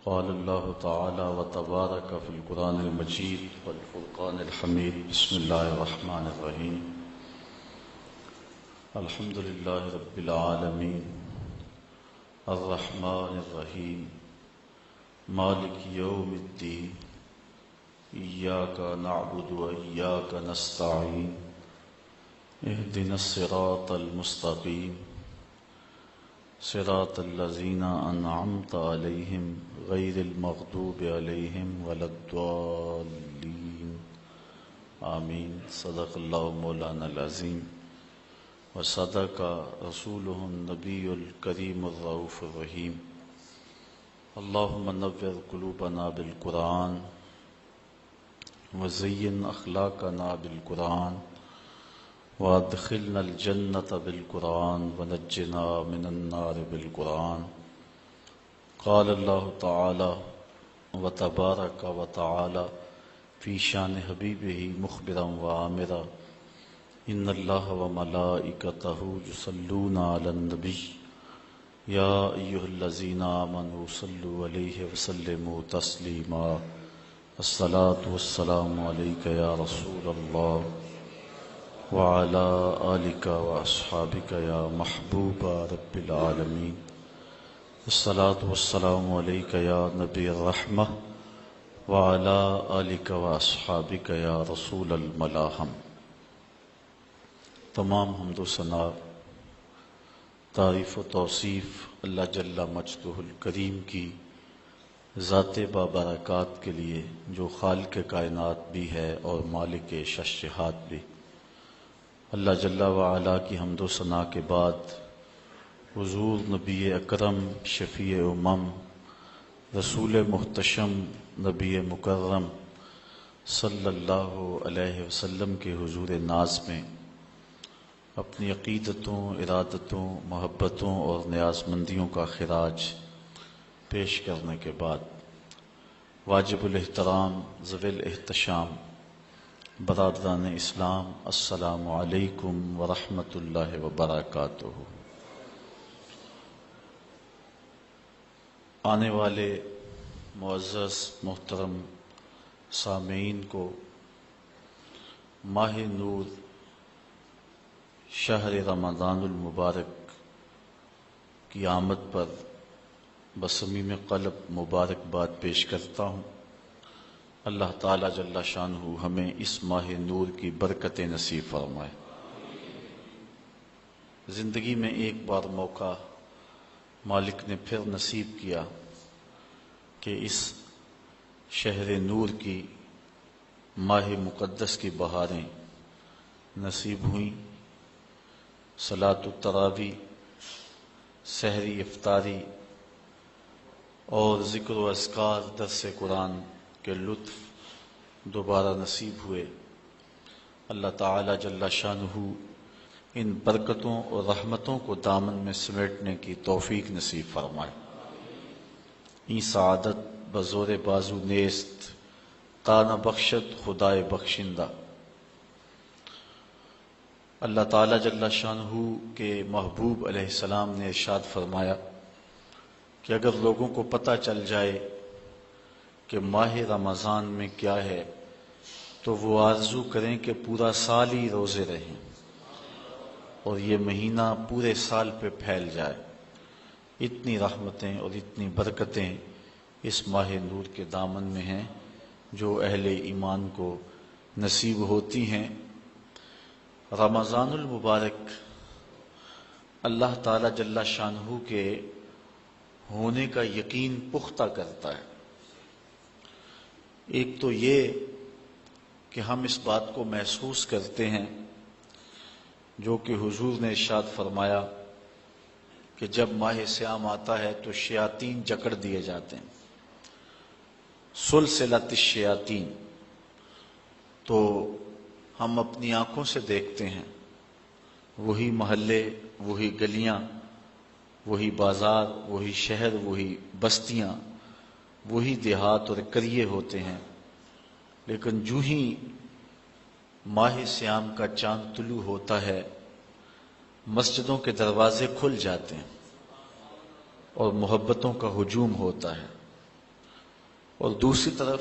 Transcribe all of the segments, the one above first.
قال الله تعالى وتبارك في القرآن المجيد والفرقان الحميد. بسم الله الرحمن الرحيم. الحمد لله رب العالمين الرحمن الرحيم مالك يوم الدين إياك نعبد وإياك نستعين اهدنا الصراط المستقيم صراط الذين أنعمت عليهم غير المغضوب عليهم ولا الضالين آمين. صدق الله مولانا العظيم وصدق رسوله النبي الكريم الرؤوف الرحيم. اللهم نور قلوبنا بالقرآن وزين أخلاقنا بالقرآن وادخلنا الجنة بالقرآن ونجنا من النار بالقرآن. قال الله تعالى وتبارك وتعالى في شان حبيبه مخبرا وآمرا إن الله وملائكته يصلون على النبي يا أيها الذين آمنوا صلوا عليه وسلموا تسليما. الصلاة والسلام عليك يا رسول الله وعلى آلك وأصحابك يا محبوب رب العالمين. الصلاة والسلام عليك يا نبي الرحمة وعلى آلك وأصحابك يا رسول الملاحم. تمام حمد و ثنا تعریف و توصیف اللہ جل مجدہ الکریم کی ذات بابرکات کے لیے جو خالق کائنات بھی ہے اور مالک ششہات بھی. اللہ جل وعلا کی حمد و ثنا کے بعد حضور نبی اکرم شفیع امم رسول محتشم نبی مکرم صلی اللہ علیہ وسلم کے حضور ناز میں اپنی عقیدتوں، ارادتوں، محبتوں اور نیاز مندیوں کا خراج پیش کرنے کے بعد واجب الاحترام ذوی الاحتشام برادران اسلام، السلام علیکم ورحمۃ اللہ وبرکاتہ. آنے والے معزز محترم سامعین کو ماہ نور شہر رمضان المبارک کی آمد پر بصمیم قلب مبارکباد پیش کرتا ہوں. اللہ تعالیٰ جل شانہ ہمیں اس ماہ نور کی برکت نصیب فرمائے. زندگی میں ایک بار موقع مالک نے پھر نصیب کیا کہ اس شہر نور کی ماہ مقدس کی بہاریں نصیب ہوئیں. صلاۃ التراویح، سحری افطاری اور ذکر و اذکار، درس قرآن کے لطف دوبارہ نصیب ہوئے. اللہ تعالی جل شانہ ان برکتوں اور رحمتوں کو دامن میں سمیٹنے کی توفیق نصیب فرمائے. این سعادت بزور بازو نیست تا نہ بخشد خدائے بخشندہ. اللہ تعالی جل شانہ کے محبوب علیہ السلام نے ارشاد فرمایا کہ اگر لوگوں کو پتہ چل جائے کہ ماہ رمضان میں کیا ہے تو وہ آرزو کریں کہ پورا سال ہی روزے رہیں اور یہ مہینہ پورے سال پہ پھیل جائے. اتنی رحمتیں اور اتنی برکتیں اس ماہ نور کے دامن میں ہیں جو اہل ایمان کو نصیب ہوتی ہیں. رمضان المبارک اللہ تعالی جل شانہ کے ہونے کا یقین پختہ کرتا ہے. ایک تو یہ کہ ہم اس بات کو محسوس کرتے ہیں جو کہ حضور نے ارشاد فرمایا کہ جب ماہ صیام آتا ہے تو شیاطین جکڑ دیے جاتے ہیں. سلسلۃ الشیاطین. تو ہم اپنی آنکھوں سے دیکھتے ہیں وہی محلے، وہی گلیاں، وہی بازار، وہی شہر، وہی بستیاں، وہی دیہات اور قریے ہوتے ہیں. لیکن جو ہی ماہ صیام کا چاند طلوع ہوتا ہے مسجدوں کے دروازے کھل جاتے ہیں اور محبتوں کا ہجوم ہوتا ہے. اور دوسری طرف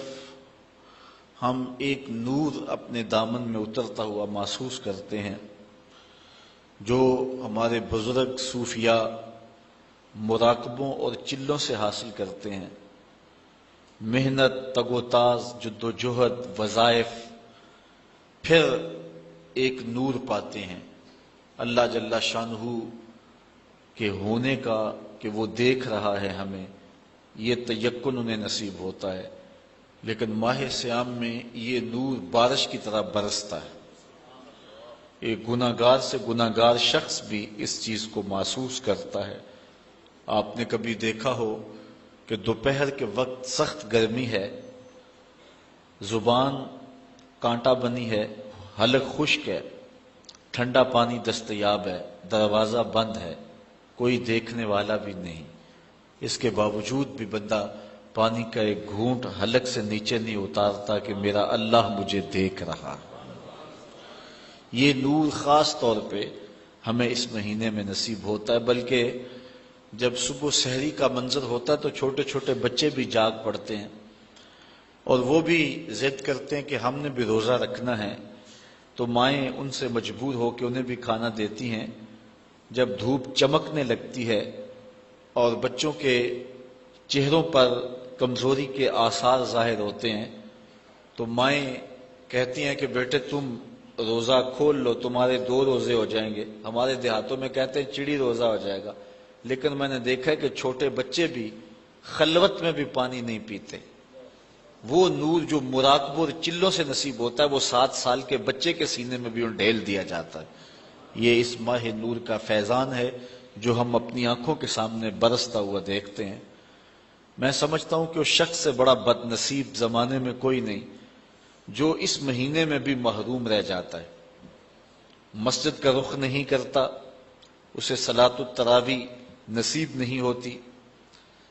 ہم ایک نور اپنے دامن میں اترتا ہوا محسوس کرتے ہیں جو ہمارے بزرگ صوفیاء مراقبوں اور چلوں سے حاصل کرتے ہیں، محنت، تگ و تاز، جد و جہد، وظائف، پھر ایک نور پاتے ہیں اللہ جل شانہ کے ہونے کا، کہ وہ دیکھ رہا ہے ہمیں، یہ تیقن انہیں نصیب ہوتا ہے۔ لیکن ماہ صیام میں یہ نور بارش کی طرح برستا ہے۔ ایک گناہ گار سے گناہ گار شخص بھی اس چیز کو محسوس کرتا ہے۔ آپ نے کبھی دیکھا ہو کہ دوپہر کے وقت سخت گرمی ہے، زبان کانٹا بنی ہے، حلق خشک ہے، ٹھنڈا پانی دستیاب ہے، دروازہ بند ہے، کوئی دیکھنے والا بھی نہیں، اس کے باوجود بھی بندہ پانی کا ایک گھونٹ حلق سے نیچے نہیں اتارتا کہ میرا اللہ مجھے دیکھ رہا ہے۔ یہ نور خاص طور پہ ہمیں اس مہینے میں نصیب ہوتا ہے، بلکہ جب صبح سحری کا منظر ہوتا ہے تو چھوٹے چھوٹے بچے بھی جاگ پڑتے ہیں اور وہ بھی ضد کرتے ہیں کہ ہم نے بھی روزہ رکھنا ہے، تو مائیں ان سے مجبور ہو کے انہیں بھی کھانا دیتی ہیں۔ جب دھوپ چمکنے لگتی ہے اور بچوں کے چہروں پر کمزوری کے آثار ظاہر ہوتے ہیں تو مائیں کہتی ہیں کہ بیٹے تم روزہ کھول لو، تمہارے 2 روزے ہو جائیں گے۔ ہمارے دیہاتوں میں کہتے ہیں چڑی روزہ ہو جائے گا، لیکن میں نے دیکھا ہے کہ چھوٹے بچے بھی خلوت میں بھی پانی نہیں پیتے۔ وہ نور جو مراقبوں اور چلوں سے نصیب ہوتا ہے وہ 7 سال کے بچے کے سینے میں بھی ڈھیل دیا جاتا ہے۔ یہ اس ماہ نور کا فیضان ہے جو ہم اپنی آنکھوں کے سامنے برستا ہوا دیکھتے ہیں۔ میں سمجھتا ہوں کہ اس شخص سے بڑا بد نصیب زمانے میں کوئی نہیں جو اس مہینے میں بھی محروم رہ جاتا ہے، مسجد کا رخ نہیں کرتا، اسے صلاۃ التراویح نصیب نہیں ہوتی،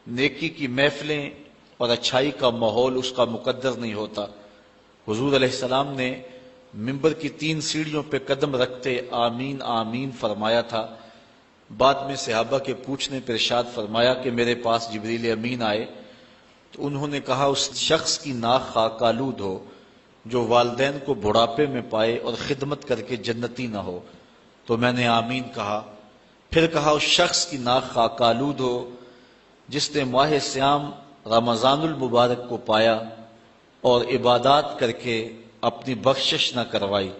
نیکی کی محفلیں اور اچھائی کا ماحول اس کا مقدر نہیں ہوتا۔ حضور علیہ السلام نے منبر کی 3 سیڑھیوں پہ قدم رکھتے آمین آمین فرمایا تھا۔ بعد میں صحابہ کے پوچھنے پر ارشاد فرمایا کہ میرے پاس جبریل امین آئے تو انہوں نے کہا اس شخص کی ناک خاک آلود ہو جو والدین کو بڑھاپے میں پائے اور خدمت کر کے جنتی نہ ہو، تو میں نے آمین کہا۔ پھر کہا اس شخص کی ناک خاک آلود ہو جس نے ماہ صیام رمضان المبارک کو پایا اور عبادات کر کے اپنی بخشش نہ کروائی،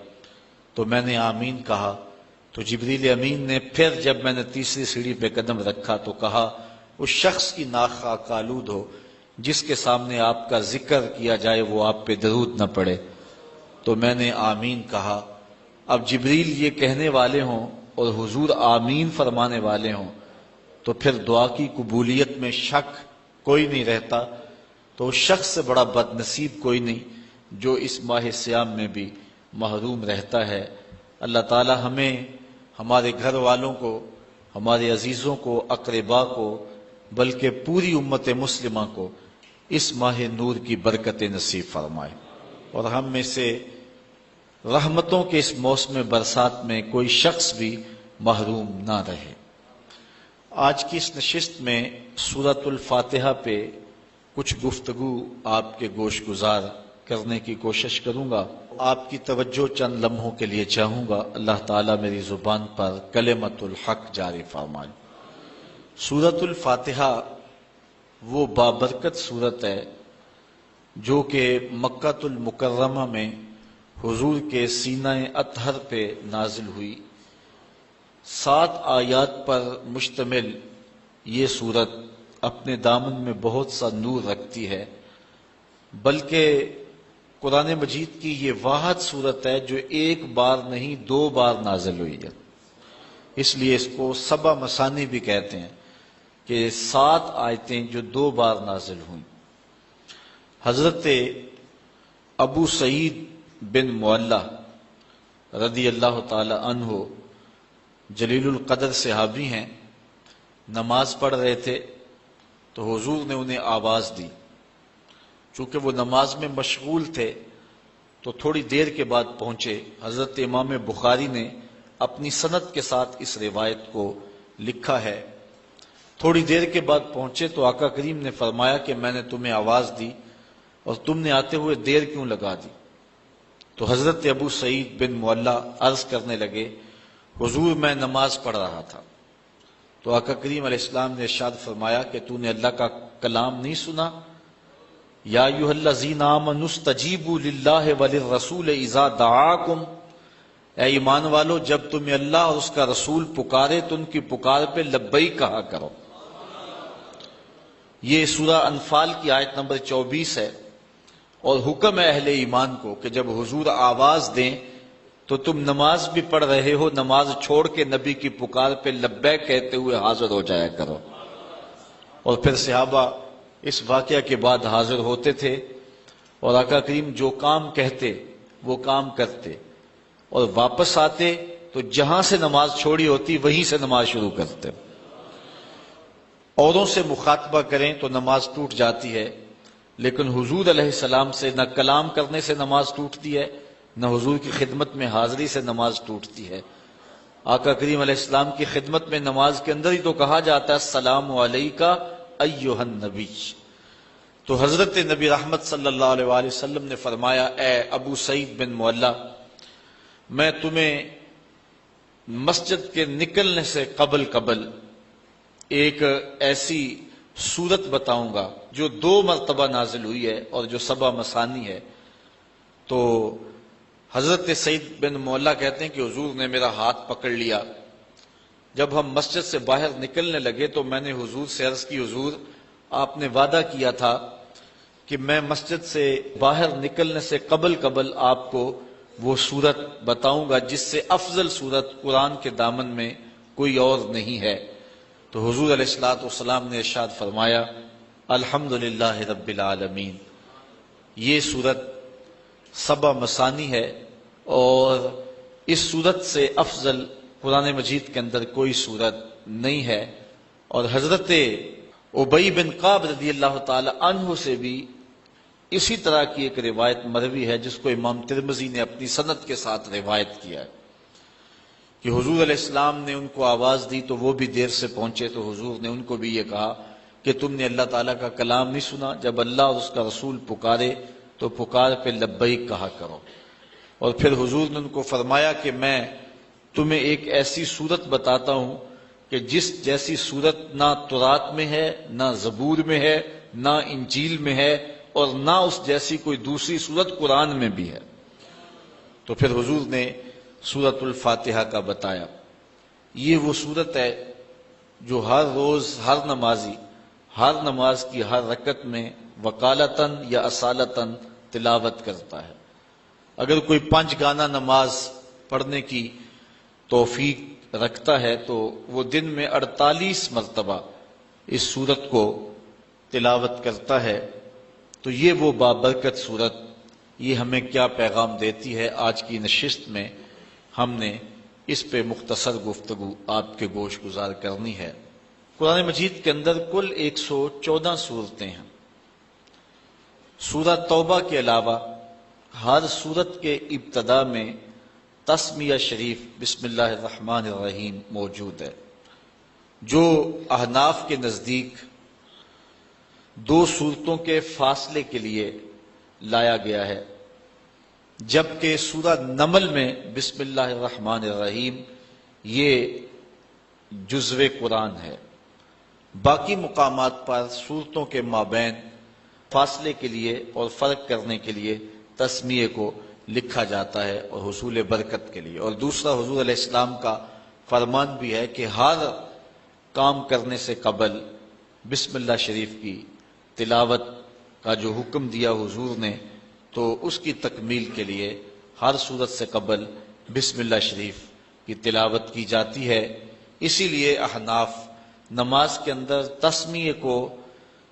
تو میں نے آمین کہا۔ تو جبریل امین نے پھر جب میں نے تیسری سیڑھی پہ قدم رکھا تو کہا اس شخص کی ناک خاک آلود ہو جس کے سامنے آپ کا ذکر کیا جائے وہ آپ پہ درود نہ پڑے، تو میں نے آمین کہا۔ اب جبریل یہ کہنے والے ہوں اور حضور آمین فرمانے والے ہوں تو پھر دعا کی قبولیت میں شک کوئی نہیں رہتا۔ تو اس شخص سے بڑا بد نصیب کوئی نہیں جو اس ماہ صیام میں بھی محروم رہتا ہے۔ اللہ تعالی ہمیں، ہمارے گھر والوں کو، ہمارے عزیزوں کو، اقربا کو، بلکہ پوری امت مسلمہ کو اس ماہ نور کی برکت نصیب فرمائے اور ہم میں سے رحمتوں کے اس موسم برسات میں کوئی شخص بھی محروم نہ رہے۔ آج کی اس نشست میں سورۃ الفاتحہ پہ کچھ گفتگو آپ کے گوش گزار کرنے کی کوشش کروں گا۔ آپ کی توجہ چند لمحوں کے لیے چاہوں گا، اللہ تعالیٰ میری زبان پر کلمۃ الحق جاری فرمائے۔ سورۃ الفاتحہ وہ بابرکت سورت ہے جو کہ مکہ المکرمہ میں حضور کے سینہ اطہر پہ نازل ہوئی۔ 7 آیات پر مشتمل یہ سورت اپنے دامن میں بہت سا نور رکھتی ہے، بلکہ قرآن مجید کی یہ واحد سورت ہے جو 1 بار نہیں 2 بار نازل ہوئی ہے، اس لیے اس کو 7 مثانی بھی کہتے ہیں کہ 7 آیتیں جو 2 بار نازل ہوئیں۔ حضرت ابو سعید بن معلہ رضی اللہ تعالی عنہ جلیل القدر صحابی ہیں، نماز پڑھ رہے تھے تو حضور نے انہیں آواز دی۔ چونکہ وہ نماز میں مشغول تھے تو تھوڑی دیر کے بعد پہنچے۔ حضرت امام بخاری نے اپنی سند کے ساتھ اس روایت کو لکھا ہے۔ تھوڑی دیر کے بعد پہنچے تو آقا کریم نے فرمایا کہ میں نے تمہیں آواز دی اور تم نے آتے ہوئے دیر کیوں لگا دی؟ تو حضرت ابو سعید بن معلّہ عرض کرنے لگے حضور میں نماز پڑھ رہا تھا تو آقا کریم علیہ السلام نے ارشاد فرمایا کہ تو نے اللہ کا کلام نہیں سنا؟ یا ایھا الذین آمنوا استجیبوا للہ وللرسول اذا دعاکم، اے ایمان والو جب تمہیں اللہ اور اس کا رسول پکارے تو ان کی پکار پہ لبیک کہا کرو۔ یہ سورہ انفال کی آیت نمبر 24 ہے، اور حکم ہے اہل ایمان کو کہ جب حضور آواز دیں تو تم نماز بھی پڑھ رہے ہو، نماز چھوڑ کے نبی کی پکار پہ لبیک کہتے ہوئے حاضر ہو جایا کرو۔ اور پھر صحابہ اس واقعہ کے بعد حاضر ہوتے تھے اور آقا کریم جو کام کہتے وہ کام کرتے، اور واپس آتے تو جہاں سے نماز چھوڑی ہوتی وہیں سے نماز شروع کرتے۔ اوروں سے مخاطبہ کریں تو نماز ٹوٹ جاتی ہے، لیکن حضور علیہ السلام سے نہ کلام کرنے سے نماز ٹوٹتی ہے، نہ حضور کی خدمت میں حاضری سے نماز ٹوٹتی ہے۔ آقا کریم علیہ السلام کی خدمت میں نماز کے اندر ہی تو کہا جاتا ہے السلام علیکہ ایھا النبی۔ تو حضرت نبی رحمت صلی اللہ علیہ وآلہ وسلم نے فرمایا اے ابو سعید بن معلّہ، میں تمہیں مسجد کے نکلنے سے قبل ایک ایسی سورت بتاؤں گا جو 2 مرتبہ نازل ہوئی ہے اور جو 7 مثانی ہے۔ تو حضرت سعید بن معلّہ کہتے ہیں کہ حضور نے میرا ہاتھ پکڑ لیا، جب ہم مسجد سے باہر نکلنے لگے تو میں نے حضور سے عرض کی حضور آپ نے وعدہ کیا تھا کہ میں مسجد سے باہر نکلنے سے قبل آپ کو وہ سورت بتاؤں گا جس سے افضل سورت قرآن کے دامن میں کوئی اور نہیں ہے۔ تو حضور علیہ الصلوۃ والسلام نے ارشاد فرمایا الحمدللہ رب العالمین۔ یہ سورت 7 مثانی ہے، اور اس سورت سے افضل قرآن مجید کے اندر کوئی سورت نہیں ہے۔ اور حضرت ابی بن کعب رضی اللہ تعالی عنہ سے بھی اسی طرح کی ایک روایت مروی ہے جس کو امام ترمذی نے اپنی سند کے ساتھ روایت کیا ہے کہ حضور علیہ السلام نے ان کو آواز دی تو وہ بھی دیر سے پہنچے، تو حضور نے ان کو بھی یہ کہا کہ تم نے اللہ تعالیٰ کا کلام نہیں سنا؟ جب اللہ اور اس کا رسول پکارے تو پکار پہ لبیک کہا کرو۔ اور پھر حضور نے ان کو فرمایا کہ میں تمہیں ایک ایسی صورت بتاتا ہوں کہ جس جیسی صورت نہ تورات میں ہے، نہ زبور میں ہے، نہ انجیل میں ہے، اور نہ اس جیسی کوئی دوسری صورت قرآن میں بھی ہے۔ تو پھر حضور نے سورۃ الفاتحہ کا بتایا۔ یہ وہ صورت ہے جو ہر روز ہر نمازی ہر نماز کی ہر رکعت میں وقالتاً یا اصالتاً تلاوت کرتا ہے۔ اگر کوئی 5 گانا نماز پڑھنے کی توفیق رکھتا ہے تو وہ دن میں 48 مرتبہ اس سورت کو تلاوت کرتا ہے۔ تو یہ وہ بابرکت سورت، یہ ہمیں کیا پیغام دیتی ہے؟ آج کی نشست میں ہم نے اس پہ مختصر گفتگو آپ کے گوش گزار کرنی ہے۔ قرآن مجید کے اندر کل 114 صورتیں ہیں۔ سورہ توبہ کے علاوہ ہر سورت کے ابتدا میں تسمیہ شریف بسم اللہ الرحمن الرحیم موجود ہے، جو احناف کے نزدیک 2 سورتوں کے فاصلے کے لیے لایا گیا ہے، جبکہ سورہ نمل میں بسم اللہ الرحمن الرحیم یہ جزو قرآن ہے۔ باقی مقامات پر صورتوں کے مابین فاصلے کے لیے اور فرق کرنے کے لیے تسمیہ کو لکھا جاتا ہے اور حصول برکت کے لیے۔ اور دوسرا حضور علیہ السلام کا فرمان بھی ہے کہ ہر کام کرنے سے قبل بسم اللہ شریف کی تلاوت کا جو حکم دیا حضور نے، تو اس کی تکمیل کے لیے ہر صورت سے قبل بسم اللہ شریف کی تلاوت کی جاتی ہے۔ اسی لیے احناف نماز کے اندر تسمیہ کو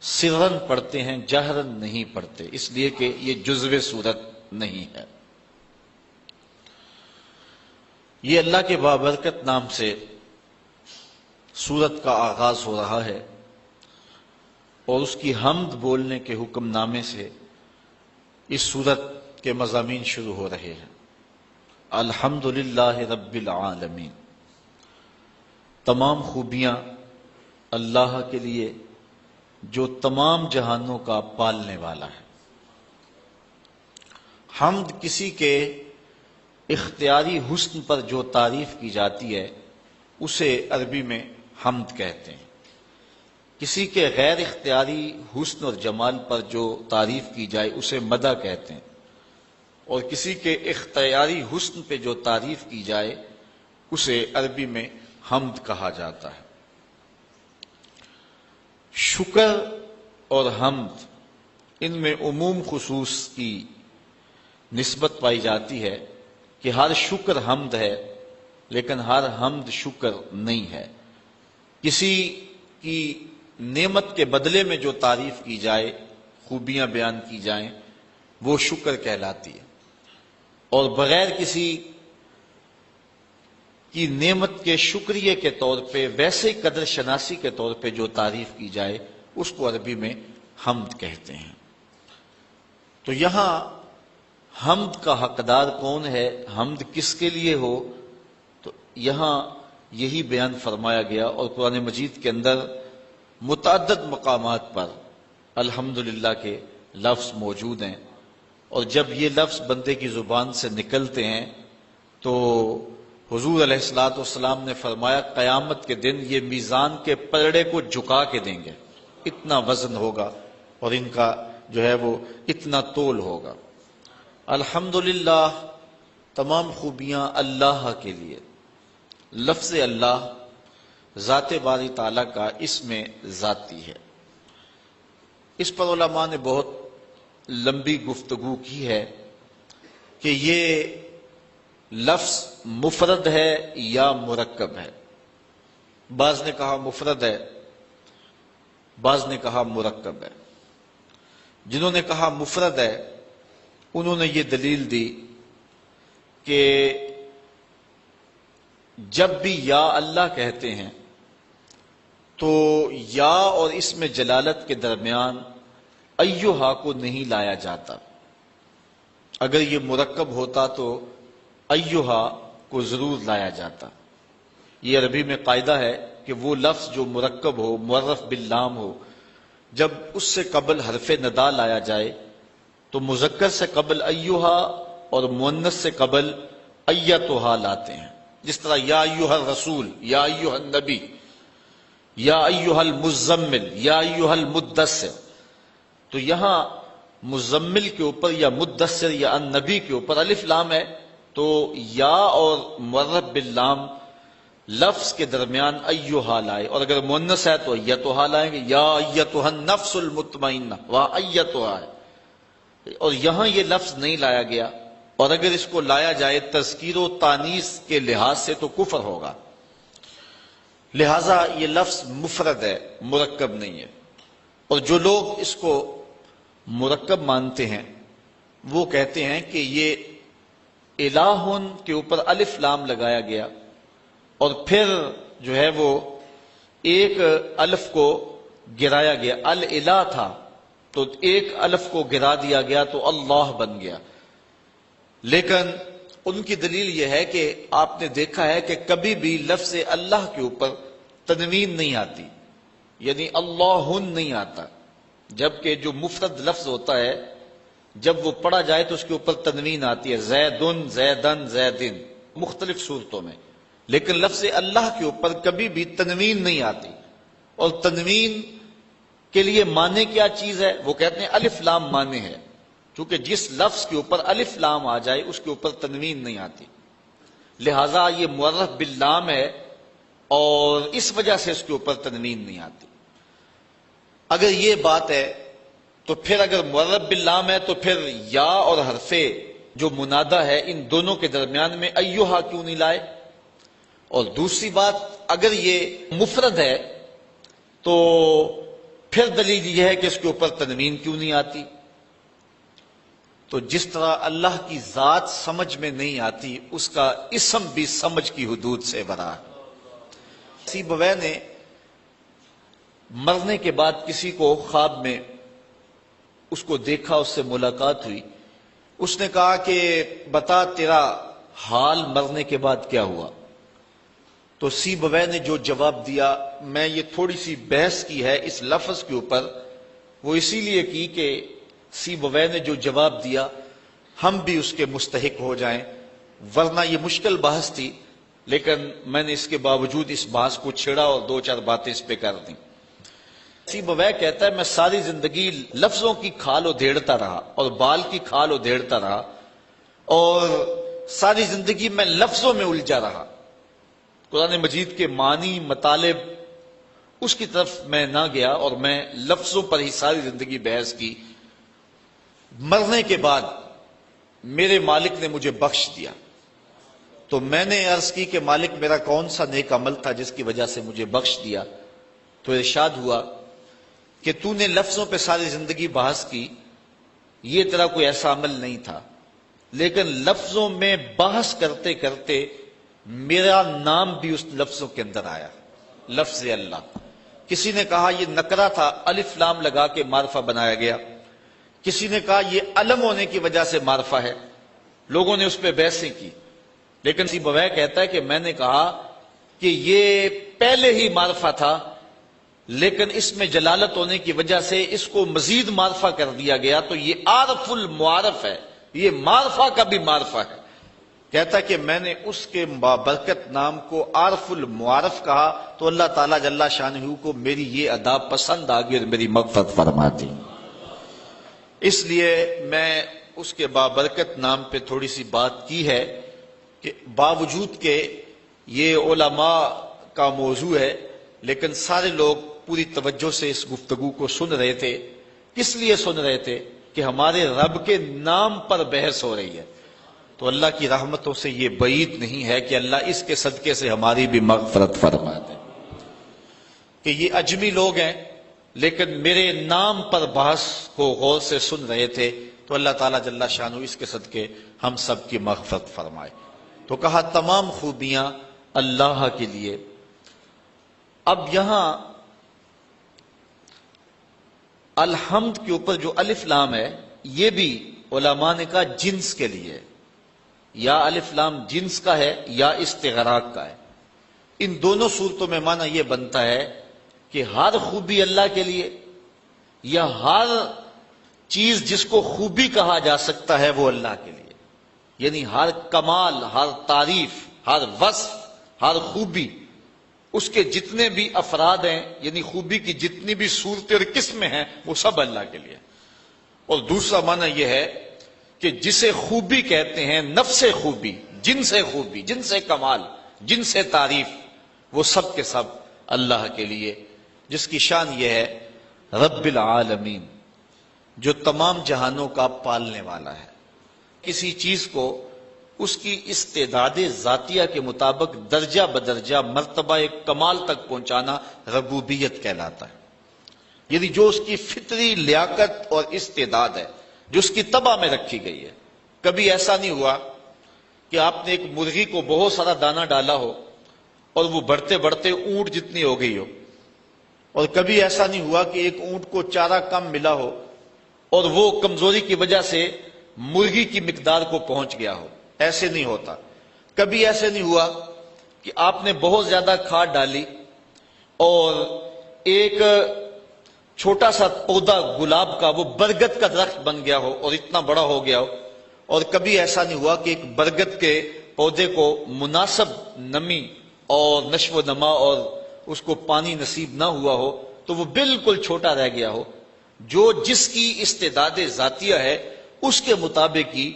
سرن پڑھتے ہیں، جہرن نہیں پڑھتے، اس لیے کہ یہ جزو صورت نہیں ہے۔ یہ اللہ کے بابرکت نام سے سورت کا آغاز ہو رہا ہے، اور اس کی حمد بولنے کے حکم نامے سے اس سورت کے مضامین شروع ہو رہے ہیں۔ الحمدللہ رب العالمین، تمام خوبیاں اللہ کے لیے جو تمام جہانوں کا پالنے والا ہے۔ حمد کسی کے اختیاری حسن پر جو تعریف کی جاتی ہے اسے عربی میں حمد کہتے ہیں۔ کسی کے غیر اختیاری حسن اور جمال پر جو تعریف کی جائے اسے مدح کہتے ہیں، اور کسی کے اختیاری حسن پہ جو تعریف کی جائے اسے عربی میں حمد کہا جاتا ہے۔ شکر اور حمد ان میں عموم خصوص کی نسبت پائی جاتی ہے کہ ہر شکر حمد ہے لیکن ہر حمد شکر نہیں ہے۔ کسی کی نعمت کے بدلے میں جو تعریف کی جائے، خوبیاں بیان کی جائیں، وہ شکر کہلاتی ہے، اور بغیر کسی کی نعمت کے شکریہ کے طور پہ، ویسے قدر شناسی کے طور پہ جو تعریف کی جائے اس کو عربی میں حمد کہتے ہیں۔ تو یہاں حمد کا حقدار کون ہے، حمد کس کے لیے ہو، تو یہاں یہی بیان فرمایا گیا، اور قرآن مجید کے اندر متعدد مقامات پر الحمدللہ کے لفظ موجود ہیں، اور جب یہ لفظ بندے کی زبان سے نکلتے ہیں تو حضور علیہ الصلوۃ والسلام نے فرمایا قیامت کے دن یہ میزان کے پلڑے کو جھکا کے دیں گے، اتنا وزن ہوگا اور ان کا جو ہے وہ اتنا تول ہوگا۔ الحمدللہ تمام خوبیاں اللہ کے لیے۔ لفظ اللہ ذات باری تعالیٰ کا اسم ذاتی ہے۔ اس پر علماء نے بہت لمبی گفتگو کی ہے کہ یہ لفظ مفرد ہے یا مرکب ہے۔ بعض نے کہا مفرد ہے، بعض نے کہا مرکب ہے۔ جنہوں نے کہا مفرد ہے انہوں نے یہ دلیل دی کہ جب بھی یا اللہ کہتے ہیں تو یا اور اس میں جلالت کے درمیان ایہا کو نہیں لایا جاتا۔ اگر یہ مرکب ہوتا تو ایہا کو ضرور لایا جاتا۔ یہ عربی میں قاعدہ ہے کہ وہ لفظ جو مرکب ہو، معرف باللام ہو، جب اس سے قبل حرف ندا لایا جائے تو مذکر سے قبل ایہا اور مؤنث سے قبل ایتھا لاتے ہیں۔ جس طرح یا ایہا الرسول، یا ایہا النبی، یا ایہا المزمل، یا ایہا المدثر، تو یہاں مزمل کے اوپر یا مدثر یا النبی کے اوپر الف لام ہے، تو یا اور معرف باللام لفظ کے درمیان ایہا لائے، اور اگر مؤنث ہے تو ایتھا لائیں گے، یا ایتھا النفس المطمئنہ، وہاں ایتھا ہے، اور یہاں یہ لفظ نہیں لایا گیا، اور اگر اس کو لایا جائے تذکیر و تانیث کے لحاظ سے تو کفر ہوگا، لہذا یہ لفظ مفرد ہے، مرکب نہیں ہے۔ اور جو لوگ اس کو مرکب مانتے ہیں وہ کہتے ہیں کہ یہ الہن کے اوپر الف لام لگایا گیا، اور پھر جو ہے وہ ایک الف کو گرایا گیا، الہ تھا تو ایک الف کو گرا دیا گیا تو اللہ بن گیا۔ لیکن ان کی دلیل یہ ہے کہ آپ نے دیکھا ہے کہ کبھی بھی لفظ اللہ کے اوپر تنوین نہیں آتی، یعنی اللہن نہیں آتا، جبکہ جو مفرد لفظ ہوتا ہے جب وہ پڑھا جائے تو اس کے اوپر تنوین آتی ہے، زیدن، زیدن، زیدن، مختلف صورتوں میں، لیکن لفظ اللہ کے اوپر کبھی بھی تنوین نہیں آتی۔ اور تنوین کے لیے معنی کیا چیز ہے؟ وہ کہتے ہیں الف لام معنی ہے، چونکہ جس لفظ کے اوپر الف لام آ جائے اس کے اوپر تنوین نہیں آتی، لہذا یہ معرف باللام ہے اور اس وجہ سے اس کے اوپر تنوین نہیں آتی۔ اگر یہ بات ہے تو پھر اگر معرف باللام ہے تو پھر یا اور حرف جو منادہ ہے ان دونوں کے درمیان میں ایہا کیوں نہیں لائے؟ اور دوسری بات، اگر یہ مفرد ہے تو پھر دلیل یہ ہے کہ اس کے اوپر تنوین کیوں نہیں آتی؟ تو جس طرح اللہ کی ذات سمجھ میں نہیں آتی، اس کا اسم بھی سمجھ کی حدود سے برا ہے۔ سیبویہ نے مرنے کے بعد کسی کو خواب میں اس کو دیکھا، اس سے ملاقات ہوئی، اس نے کہا کہ بتا تیرا حال مرنے کے بعد کیا ہوا؟ تو سیبویہ نے جو جواب دیا، میں یہ تھوڑی سی بحث کی ہے اس لفظ کے اوپر، وہ اسی لیے کی کہ سیبویہ نے جو جواب دیا ہم بھی اس کے مستحق ہو جائیں، ورنہ یہ مشکل بحث تھی، لیکن میں نے اس کے باوجود اس بحث کو چھیڑا اور دو چار باتیں اس پہ کر دیں۔ نصیب وے کہتا ہے میں ساری زندگی لفظوں کی کھال ادھیڑتا رہا اور بال کی کھال ادھیڑتا رہا، اور ساری زندگی میں لفظوں میں الجھا رہا، قرآن مجید کے معنی مطالب اس کی طرف میں نہ گیا، اور میں لفظوں پر ہی ساری زندگی بحث کی۔ مرنے کے بعد میرے مالک نے مجھے بخش دیا، تو میں نے عرض کی کہ مالک میرا کون سا نیک عمل تھا جس کی وجہ سے مجھے بخش دیا؟ تو ارشاد ہوا کہ تو نے لفظوں پہ ساری زندگی بحث کی، یہ تیرا کوئی ایسا عمل نہیں تھا، لیکن لفظوں میں بحث کرتے کرتے میرا نام بھی اس لفظوں کے اندر آیا، لفظ اللہ۔ کسی نے کہا یہ نکرہ تھا، الف لام لگا کے معرفہ بنایا گیا، کسی نے کہا یہ علم ہونے کی وجہ سے معرفہ ہے، لوگوں نے اس پہ بحثیں کی، لیکن نصیب وے کہتا ہے کہ میں نے کہا کہ یہ پہلے ہی معرفہ تھا، لیکن اس میں جلالت ہونے کی وجہ سے اس کو مزید معرفہ کر دیا گیا، تو یہ عارف المعارف ہے، یہ معرفہ کا بھی معرفہ ہے۔ کہتا کہ میں نے اس کے بابرکت نام کو عارف المعارف کہا، تو اللہ تعالیٰ جل شانہ کو میری یہ ادا پسند آ گئی اور میری مغفرت فرما دی۔ اس لیے میں اس کے بابرکت نام پہ تھوڑی سی بات کی ہے کہ باوجود کہ یہ علماء کا موضوع ہے، لیکن سارے لوگ پوری توجہ سے اس گفتگو کو سن رہے تھے۔ کس لیے سن رہے تھے؟ کہ ہمارے رب کے نام پر بحث ہو رہی ہے، تو اللہ کی رحمتوں سے یہ بعید نہیں ہے کہ اللہ اس کے صدقے سے ہماری بھی مغفرت فرما دے کہ یہ اجمی لوگ ہیں، لیکن میرے نام پر بحث کو غور سے سن رہے تھے، تو اللہ تعالیٰ جل شانہ اس کے صدقے ہم سب کی مغفرت فرمائے۔ تو کہا تمام خوبیاں اللہ کے لیے۔ اب یہاں الحمد کے اوپر جو الف لام ہے، یہ بھی علماء نے کہا جنس کے لیے، یا الف لام جنس کا ہے یا استغراق کا ہے۔ ان دونوں صورتوں میں معنی یہ بنتا ہے کہ ہر خوبی اللہ کے لیے، یا ہر چیز جس کو خوبی کہا جا سکتا ہے وہ اللہ کے لیے، یعنی ہر کمال، ہر تعریف، ہر وصف، ہر خوبی، اس کے جتنے بھی افراد ہیں، یعنی خوبی کی جتنی بھی صورتیں اور قسمیں ہیں، وہ سب اللہ کے لیے۔ اور دوسرا معنی یہ ہے کہ جسے خوبی کہتے ہیں، نفس خوبی، جنس خوبی، جنس کمال، جنس تعریف، وہ سب کے سب اللہ کے لیے، جس کی شان یہ ہے رب العالمین، جو تمام جہانوں کا پالنے والا ہے۔ کسی چیز کو اس کی استعداد ذاتیہ کے مطابق درجہ بدرجہ مرتبہ کمال تک پہنچانا ربوبیت کہلاتا ہے، یعنی جو اس کی فطری لیاقت اور استعداد ہے، جو اس کی طبع میں رکھی گئی ہے۔ کبھی ایسا نہیں ہوا کہ آپ نے ایک مرغی کو بہت سارا دانہ ڈالا ہو اور وہ بڑھتے بڑھتے اونٹ جتنی ہو گئی ہو، اور کبھی ایسا نہیں ہوا کہ ایک اونٹ کو چارہ کم ملا ہو اور وہ کمزوری کی وجہ سے مرغی کی مقدار کو پہنچ گیا ہو، ایسے نہیں ہوتا۔ کبھی ایسے نہیں ہوا کہ آپ نے بہت زیادہ کھاد ڈالی اور ایک چھوٹا سا پودا گلاب کا وہ برگد کا درخت بن گیا ہو اور اتنا بڑا ہو گیا ہو، اور کبھی ایسا نہیں ہوا کہ ایک برگد کے پودے کو مناسب نمی اور نشو و نما اور اس کو پانی نصیب نہ ہوا ہو تو وہ بالکل چھوٹا رہ گیا ہو۔ جو جس کی استعداد ذاتیہ ہے اس کے مطابق ہی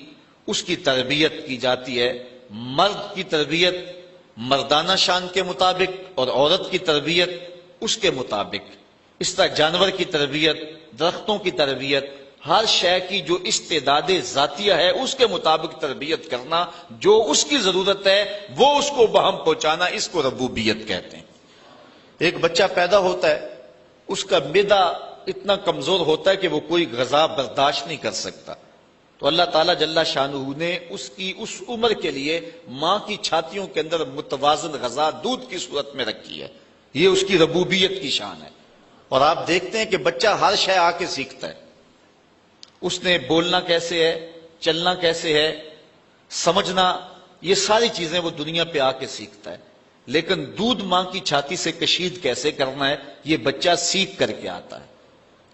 اس کی تربیت کی جاتی ہے۔ مرد کی تربیت مردانہ شان کے مطابق اور عورت کی تربیت اس کے مطابق، اس طرح جانور کی تربیت، درختوں کی تربیت، ہر شے کی جو استعداد ذاتیہ ہے اس کے مطابق تربیت کرنا، جو اس کی ضرورت ہے وہ اس کو بہم پہنچانا، اس کو ربوبیت کہتے ہیں۔ ایک بچہ پیدا ہوتا ہے، اس کا معدہ اتنا کمزور ہوتا ہے کہ وہ کوئی غذا برداشت نہیں کر سکتا، تو اللہ تعالیٰ جل شانہ نے اس کی اس عمر کے لیے ماں کی چھاتیوں کے اندر متوازن غذا دودھ کی صورت میں رکھی ہے۔ یہ اس کی ربوبیت کی شان ہے۔ اور آپ دیکھتے ہیں کہ بچہ ہر شے آ کے سیکھتا ہے، اس نے بولنا کیسے ہے، چلنا کیسے ہے، سمجھنا، یہ ساری چیزیں وہ دنیا پہ آ کے سیکھتا ہے، لیکن دودھ ماں کی چھاتی سے کشید کیسے کرنا ہے یہ بچہ سیکھ کر کے آتا ہے۔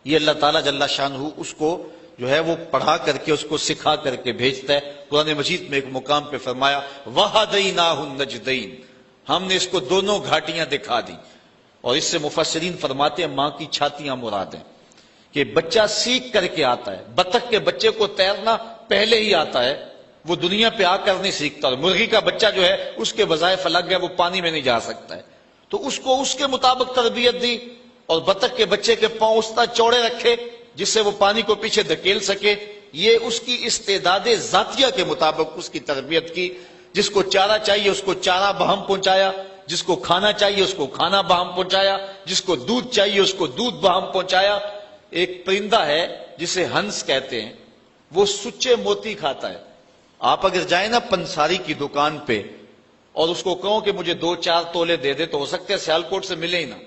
یہ اللہ تعالیٰ جل شانہ اس کو جو ہے وہ پڑھا کر کے اس کو سکھا کر کے بھیجتا ہے۔ قرآن مجید میں ایک مقام پہ فرمایا وَهَدَيْنَاهُ النَّجْدَيْنِ، ہم نے اس کو دونوں گھاٹیاں دکھا دی۔ اور اس سے مفسرین فرماتے ہیں ماں کی چھاتیاں مراد ہیں کہ بچہ سیکھ کر کے آتا ہے۔ بطخ کے بچے کو تیرنا پہلے ہی آتا ہے، وہ دنیا پہ آ کر نہیں سیکھتا۔ اور مرغی کا بچہ جو ہے اس کے وظائف الگ ہے، وہ پانی میں نہیں جا سکتا ہے، تو اس کو اس کے مطابق تربیت دی۔ اور بطخ کے بچے کے پاؤں اس طرح چوڑے رکھے جس سے وہ پانی کو پیچھے دھکیل سکے۔ یہ اس کی استعداد ذاتیہ کے مطابق اس کی تربیت کی۔ جس کو چارہ چاہیے اس کو چارہ بہم پہنچایا، جس کو کھانا چاہیے اس کو کھانا بہم پہنچایا، جس کو دودھ چاہیے اس کو دودھ بہم پہنچایا۔ ایک پرندہ ہے جسے ہنس کہتے ہیں، وہ سچے موتی کھاتا ہے۔ آپ اگر جائیں نا پنساری کی دکان پہ اور اس کو کہو کہ مجھے 2-4 تولے دے دے، تو ہو سکتا ہے سیالکوٹ سے ملے ہی نہ،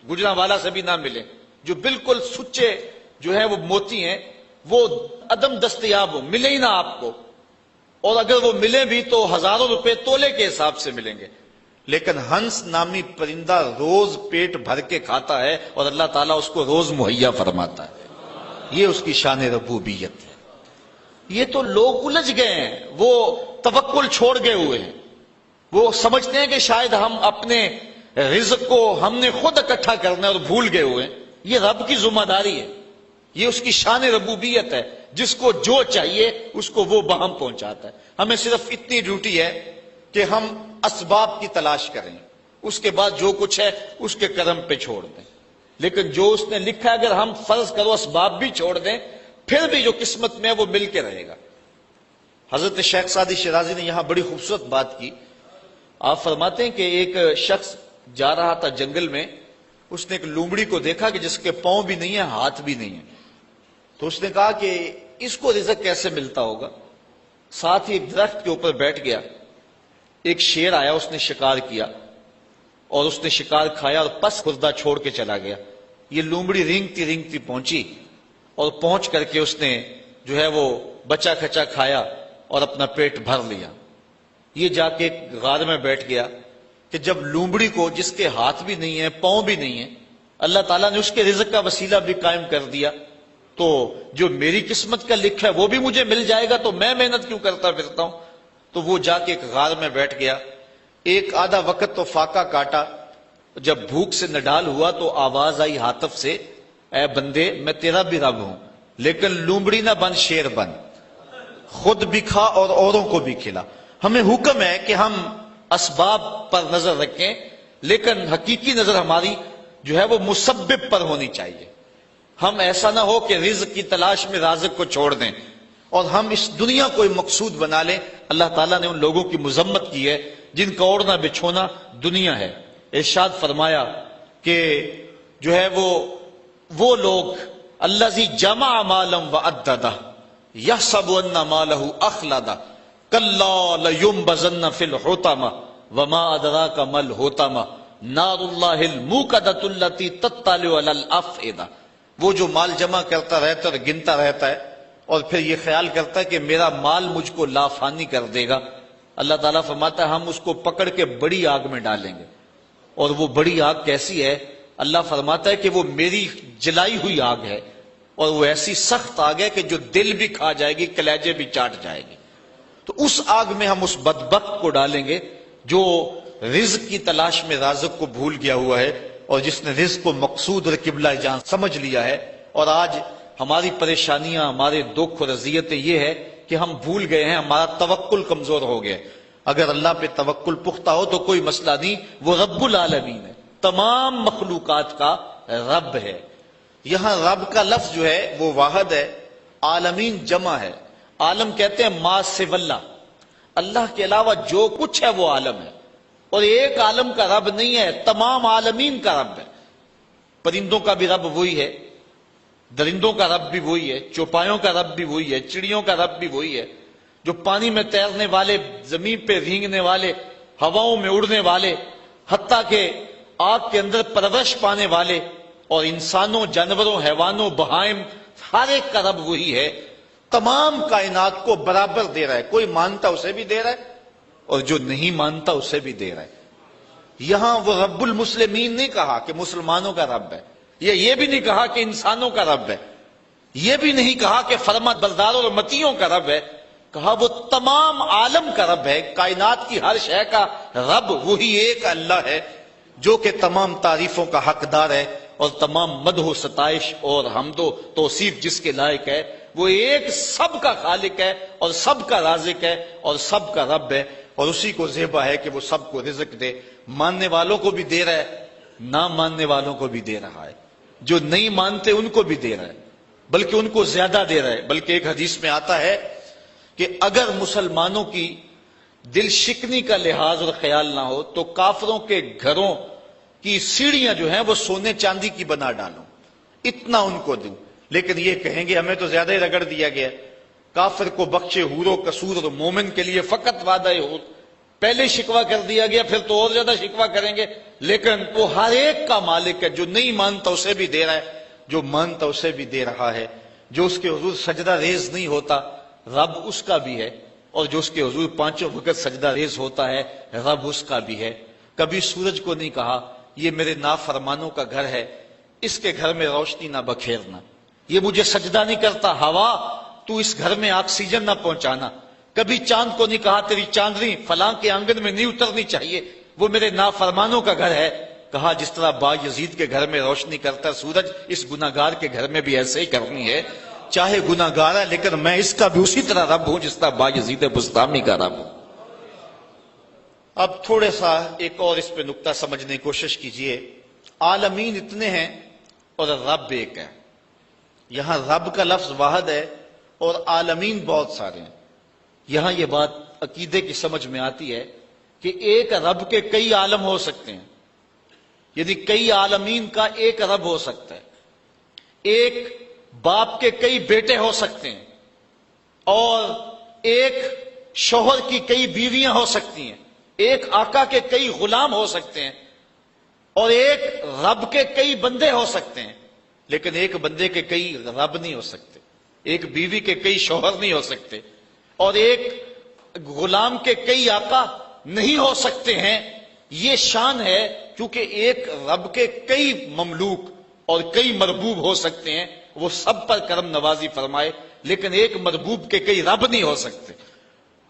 گجرانوالا سے بھی نہ ملے۔ جو بالکل سچے جو ہے وہ موتی ہیں وہ عدم دستیاب ہو، ملے ہی نہ آپ کو، اور اگر وہ ملے بھی تو ہزاروں روپے تولے کے حساب سے ملیں گے۔ لیکن ہنس نامی پرندہ روز پیٹ بھر کے کھاتا ہے اور اللہ تعالیٰ اس کو روز مہیا فرماتا ہے۔ یہ اس کی شان ربوبیت ہے۔ یہ تو لوگ الجھ گئے ہیں، وہ توکل چھوڑ گئے ہوئے ہیں، وہ سمجھتے ہیں کہ شاید ہم اپنے رزق کو ہم نے خود اکٹھا کرنا ہے اور بھول گئے ہوئے ہیں۔ یہ رب کی ذمہ داری ہے، یہ اس کی شان ربوبیت ہے، جس کو جو چاہیے اس کو وہ بہم پہنچاتا ہے۔ ہمیں صرف اتنی ڈیوٹی ہے کہ ہم اسباب کی تلاش کریں، اس کے بعد جو کچھ ہے اس کے کرم پہ چھوڑ دیں۔ لیکن جو اس نے لکھا ہے اگر ہم فرض کرو اسباب بھی چھوڑ دیں پھر بھی جو قسمت میں ہے وہ مل کے رہے گا۔ حضرت شیخ سعدی شیرازی نے یہاں بڑی خوبصورت بات کی۔ آپ فرماتے ہیں کہ ایک شخص جا رہا تھا جنگل میں، اس نے ایک لومڑی کو دیکھا کہ جس کے پاؤں بھی نہیں ہے ہاتھ بھی نہیں ہے، تو اس نے کہا کہ اس کو رزق کیسے ملتا ہوگا۔ ساتھ ہی ایک درخت کے اوپر بیٹھ گیا، ایک شیر آیا، اس نے شکار کیا اور اس نے شکار کھایا اور پس خوردہ چھوڑ کے چلا گیا۔ یہ لومڑی رینگتی رینگتی پہنچی اور پہنچ کر کے اس نے جو ہے وہ بچا کھچا کھایا اور اپنا پیٹ بھر لیا۔ یہ جا کے ایک غار میں بیٹھ گیا کہ جب لومڑی کو جس کے ہاتھ بھی نہیں ہے پاؤں بھی نہیں ہے اللہ تعالیٰ نے اس کے رزق کا وسیلہ بھی قائم کر دیا، تو جو میری قسمت کا لکھا ہے وہ بھی مجھے مل جائے گا، تو میں محنت کیوں کرتا پھرتا ہوں۔ تو وہ جا کے ایک غار میں بیٹھ گیا، ایک آدھا وقت تو فاقہ کاٹا، جب بھوک سے نڈال ہوا تو آواز آئی ہاتف سے، اے بندے میں تیرا بھی رب ہوں، لیکن لومڑی نہ بن شیر بن، خود بھی کھا اور اوروں کو بھی کھلا۔ ہمیں حکم ہے کہ ہم اسباب پر نظر رکھیں، لیکن حقیقی نظر ہماری جو ہے وہ مسبب پر ہونی چاہیے۔ ہم ایسا نہ ہو کہ رزق کی تلاش میں رازق کو چھوڑ دیں اور ہم اس دنیا کو مقصود بنا لیں۔ اللہ تعالیٰ نے ان لوگوں کی مذمت کی ہے جن کا اوڑھنا بچھونا دنیا ہے۔ ارشاد فرمایا کہ جو ہے وہ لوگ الذی جمع مالا وعددہ یحسب ان مالہ اخلدہ کلا لینبذن فی الحطمہ وما ادراک ما الحطمہ نار اللہ الموقدۃ التی تطلع علی الافئدہ۔ وہ جو مال جمع کرتا رہتا ہے اور گنتا رہتا ہے اور پھر یہ خیال کرتا ہے کہ میرا مال مجھ کو لافانی کر دے گا، اللہ تعالیٰ فرماتا ہے ہم اس کو پکڑ کے بڑی آگ میں ڈالیں گے۔ اور وہ بڑی آگ کیسی ہے؟ اللہ فرماتا ہے کہ وہ میری جلائی ہوئی آگ ہے، اور وہ ایسی سخت آگ ہے کہ جو دل بھی کھا جائے گی، کلیجے بھی چاٹ جائے گی۔ تو اس آگ میں ہم اس بدبخت کو ڈالیں گے جو رزق کی تلاش میں رازق کو بھول گیا ہوا ہے، اور جس نے رزق کو مقصود اور قبلہ جان سمجھ لیا ہے۔ اور آج ہماری پریشانیاں، ہمارے دکھ اور اذیتیں یہ ہے کہ ہم بھول گئے ہیں، ہمارا توکل کمزور ہو گیا۔ اگر اللہ پہ توکل پختہ ہو تو کوئی مسئلہ نہیں، وہ رب العالمین ہے، تمام مخلوقات کا رب ہے۔ یہاں رب کا لفظ جو ہے وہ واحد ہے، عالمین جمع ہے۔ عالم کہتے ہیں ما سوی اللہ، اللہ کے علاوہ جو کچھ ہے وہ عالم ہے، اور ایک عالم کا رب نہیں ہے، تمام عالمین کا رب ہے۔ پرندوں کا بھی رب وہی ہے، درندوں کا رب بھی وہی ہے، چوپایوں کا رب بھی وہی ہے، چڑیوں کا رب بھی وہی ہے، جو پانی میں تیرنے والے، زمین پہ رینگنے والے، ہواؤں میں اڑنے والے، حتیٰ کہ آگ کے اندر پرورش پانے والے، اور انسانوں، جانوروں، حیوانوں، بہائم، ہر ایک کا رب وہی ہے۔ تمام کائنات کو برابر دے رہا ہے، کوئی مانتا اسے بھی دے رہا ہے اور جو نہیں مانتا اسے بھی دے رہا ہے۔ یہاں وہ رب المسلمین نہیں کہا کہ مسلمانوں کا رب ہے، یہ بھی نہیں کہا کہ انسانوں کا رب ہے، یہ بھی نہیں کہا کہ فرما برداروں اور متیوں کا رب ہے، کہا وہ تمام عالم کا رب ہے، کائنات کی ہر شے کا رب وہی ایک اللہ ہے جو کہ تمام تعریفوں کا حقدار ہے اور تمام مدح و ستائش اور حمد و توصیف جس کے لائق ہے، وہ ایک سب کا خالق ہے اور سب کا رازق ہے اور سب کا رب ہے، اور اسی کو زیبا ہے کہ وہ سب کو رزق دے، ماننے والوں کو بھی دے رہا ہے، نہ ماننے والوں کو بھی دے رہا ہے، جو نہیں مانتے ان کو بھی دے رہا ہے، بلکہ ان کو زیادہ دے رہا ہے۔ بلکہ ایک حدیث میں آتا ہے کہ اگر مسلمانوں کی دل شکنی کا لحاظ اور خیال نہ ہو تو کافروں کے گھروں کی سیڑھیاں جو ہیں وہ سونے چاندی کی بنا ڈالوں، اتنا ان کو دوں، لیکن یہ کہیں گے ہمیں تو زیادہ ہی رگڑ دیا گیا، کافر کو بخشے حور و قصور اور مومن کے لیے فقط وعدہ حور، پہلے شکوہ کر دیا گیا، پھر تو اور زیادہ شکوہ کریں گے، لیکن وہ ہر ایک کا مالک ہے، جو نہیں مانتا اسے بھی دے رہا ہے، جو مانتا اسے بھی دے رہا ہے، جو اس کے حضور سجدہ ریز نہیں ہوتا رب اس کا بھی ہے، اور جو اس کے حضور پانچوں وقت سجدہ ریز ہوتا ہے رب اس کا بھی ہے۔ کبھی سورج کو نہیں کہا یہ میرے نافرمانوں کا گھر ہے، اس کے گھر میں روشنی نہ بکھیرنا، یہ مجھے سجدہ نہیں کرتا، ہوا تو اس گھر میں آکسیجن نہ پہنچانا۔ کبھی چاند کو نہیں کہا تیری چاندنی فلاں کے آنگن میں نہیں اترنی چاہیے، وہ میرے نافرمانوں کا گھر ہے۔ کہا جس طرح با یزید کے گھر میں روشنی کرتا ہے سورج، اس گناہگار کے گھر میں بھی ایسے ہی کرنی ہے، چاہے گناہگار ہے لیکن میں اس کا بھی اسی طرح رب ہوں جس طرح با یزید بستامی کا رب ہوں۔ اب تھوڑا سا ایک اور اس پہ نکتہ سمجھنے کی کوشش کیجئے، عالمین اتنے ہیں اور رب ایک ہے، یہاں رب کا لفظ واحد ہے اور عالمین بہت سارے ہیں۔ یہاں یہ بات عقیدے کی سمجھ میں آتی ہے کہ ایک رب کے کئی عالم ہو سکتے ہیں، یعنی کئی عالمین کا ایک رب ہو سکتا ہے، ایک باپ کے کئی بیٹے ہو سکتے ہیں، اور ایک شوہر کی کئی بیویاں ہو سکتی ہیں، ایک آقا کے کئی غلام ہو سکتے ہیں، اور ایک رب کے کئی بندے ہو سکتے ہیں، لیکن ایک بندے کے کئی رب نہیں ہو سکتے، ایک بیوی کے کئی شوہر نہیں ہو سکتے، اور ایک غلام کے کئی آقا نہیں ہو سکتے ہیں۔ یہ شان ہے کیونکہ ایک رب کے کئی مملوک اور کئی مربوب ہو سکتے ہیں، وہ سب پر کرم نوازی فرمائے، لیکن ایک مربوب کے کئی رب نہیں ہو سکتے۔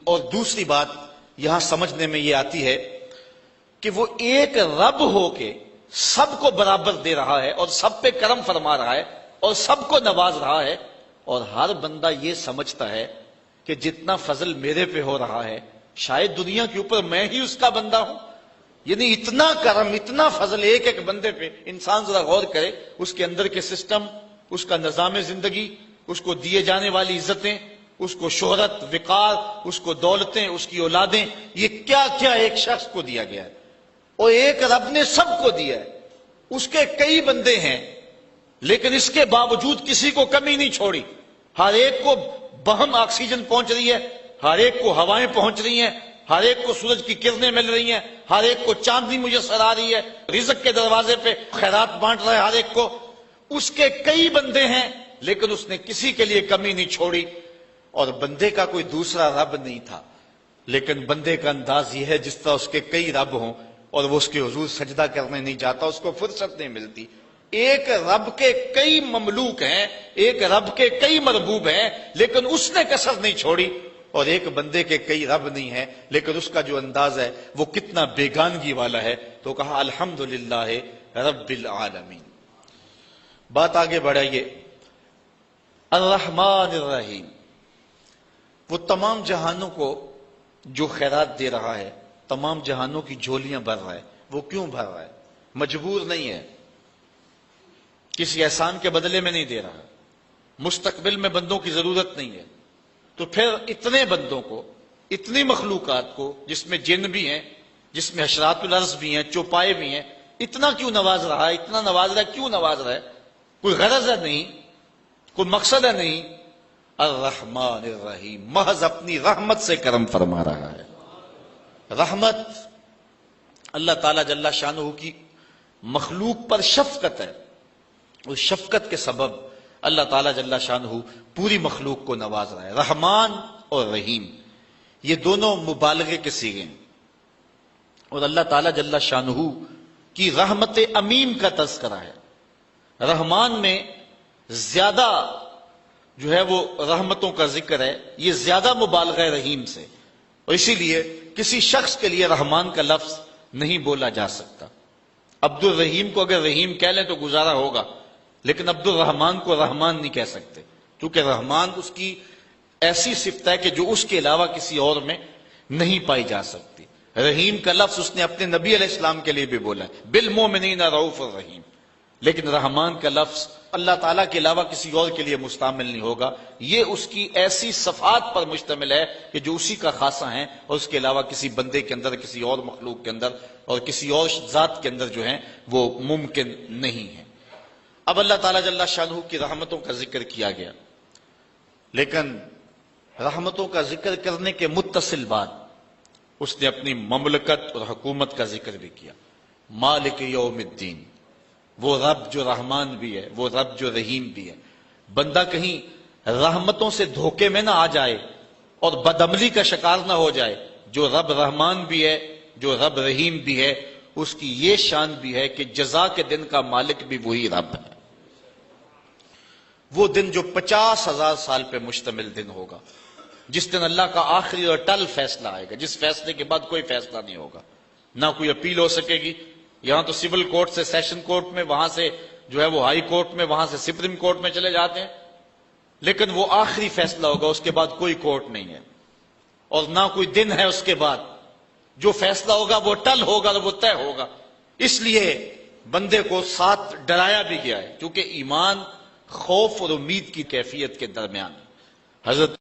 اور دوسری بات یہاں سمجھنے میں یہ آتی ہے کہ وہ ایک رب ہو کے سب کو برابر دے رہا ہے اور سب پہ کرم فرما رہا ہے اور سب کو نواز رہا ہے، اور ہر بندہ یہ سمجھتا ہے کہ جتنا فضل میرے پہ ہو رہا ہے شاید دنیا کے اوپر میں ہی اس کا بندہ ہوں، یعنی اتنا کرم اتنا فضل ایک ایک بندے پہ۔ انسان ذرا غور کرے، اس کے اندر کے سسٹم، اس کا نظام زندگی، اس کو دیے جانے والی عزتیں، اس کو شہرت، وقار، اس کو دولتیں، اس کی اولادیں، یہ کیا کیا ایک شخص کو دیا گیا ہے، اور ایک رب نے سب کو دیا ہے۔ اس کے کئی بندے ہیں لیکن اس کے باوجود کسی کو کمی نہیں چھوڑی، ہر ایک کو بہم آکسیجن پہنچ رہی ہے، ہر ایک کو ہوائیں پہنچ رہی ہیں، ہر ایک کو سورج کی کرنیں مل رہی ہیں، ہر ایک کو چاندنی میسر آ رہی ہے، رزق کے دروازے پہ خیرات بانٹ رہا ہے ہر ایک کو۔ اس کے کئی بندے ہیں لیکن اس نے کسی کے لیے کمی نہیں چھوڑی، اور بندے کا کوئی دوسرا رب نہیں تھا، لیکن بندے کا انداز یہ ہے جس طرح اس کے کئی رب ہوں اور وہ اس کے حضور سجدہ کرنے نہیں جاتا، اس کو فرصت نہیں ملتی۔ ایک رب کے کئی مملوک ہیں، ایک رب کے کئی مربوب ہیں، لیکن اس نے کسر نہیں چھوڑی، اور ایک بندے کے کئی رب نہیں ہیں لیکن اس کا جو انداز ہے وہ کتنا بیگانگی والا ہے۔ تو کہا الحمدللہ رب العالمین۔ بات آگے بڑھائیے، الرحمن الرحیم، وہ تمام جہانوں کو جو خیرات دے رہا ہے، تمام جہانوں کی جھولیاں بھر رہا ہے۔ وہ کیوں بھر رہا ہے؟ مجبور نہیں ہے، کسی احسان کے بدلے میں نہیں دے رہا، مستقبل میں بندوں کی ضرورت نہیں ہے، تو پھر اتنے بندوں کو، اتنی مخلوقات کو جس میں جن بھی ہیں، جس میں حشرات الارض بھی ہیں، چوپائے بھی ہیں، اتنا کیوں نواز رہا ہے؟ اتنا نواز رہا ہے، کیوں نواز رہا ہے؟ کوئی غرض ہے نہیں، کوئی مقصد ہے نہیں۔ الرحمن الرحیم، محض اپنی رحمت سے کرم فرما رہا ہے۔ رحمت اللہ تعالیٰ جل شانہ کی مخلوق پر شفقت ہے، اس شفقت کے سبب اللہ تعالیٰ جل شانہ پوری مخلوق کو نواز رہا ہے۔ رحمان اور رحیم یہ دونوں مبالغے کے صیغے ہیں، اور اللہ تعالیٰ جل شانہ کی رحمت عمیم کا تذکرہ ہے۔ رحمان میں زیادہ جو ہے وہ رحمتوں کا ذکر ہے، یہ زیادہ مبالغہ رحیم سے، اور اسی لیے کسی شخص کے لیے رحمان کا لفظ نہیں بولا جا سکتا۔ عبد الرحیم کو اگر رحیم کہہ لیں تو گزارا ہوگا، لیکن عبد الرحمان کو رحمان نہیں کہہ سکتے، کیونکہ رحمان اس کی ایسی صفت ہے کہ جو اس کے علاوہ کسی اور میں نہیں پائی جا سکتی۔ رحیم کا لفظ اس نے اپنے نبی علیہ السلام کے لیے بھی بولا ہے، بالمومنین رؤوف الرحیم، لیکن رحمان کا لفظ اللہ تعالیٰ کے علاوہ کسی اور کے لیے مستعمل نہیں ہوگا۔ یہ اس کی ایسی صفات پر مشتمل ہے کہ جو اسی کا خاصہ ہیں، اور اس کے علاوہ کسی بندے کے اندر، کسی اور مخلوق کے اندر اور کسی اور ذات کے اندر جو ہیں وہ ممکن نہیں ہے۔ اب اللہ تعالیٰ جل شانہ کی رحمتوں کا ذکر کیا گیا، لیکن رحمتوں کا ذکر کرنے کے متصل بعد اس نے اپنی مملکت اور حکومت کا ذکر بھی کیا۔ مالک یوم الدین، وہ رب جو رحمان بھی ہے، وہ رب جو رحیم بھی ہے۔ بندہ کہیں رحمتوں سے دھوکے میں نہ آ جائے اور بدعملی کا شکار نہ ہو جائے۔ جو رب رحمان بھی ہے، جو رب رحیم بھی ہے، اس کی یہ شان بھی ہے کہ جزا کے دن کا مالک بھی وہی رب ہے۔ وہ دن جو 50,000 سال پہ مشتمل دن ہوگا، جس دن اللہ کا آخری اور ٹل فیصلہ آئے گا، جس فیصلے کے بعد کوئی فیصلہ نہیں ہوگا، نہ کوئی اپیل ہو سکے گی۔ یہاں تو سول کورٹ سے سیشن کورٹ میں، وہاں سے جو ہے وہ ہائی کورٹ میں، وہاں سے سپریم کورٹ میں چلے جاتے ہیں، لیکن وہ آخری فیصلہ ہوگا، اس کے بعد کوئی کورٹ نہیں ہے اور نہ کوئی دن ہے اس کے بعد۔ جو فیصلہ ہوگا وہ ٹل ہوگا اور وہ طے ہوگا۔ اس لیے بندے کو ساتھ ڈرایا بھی گیا ہے، کیونکہ ایمان خوف اور امید کی کیفیت کے درمیان ہے۔ حضرت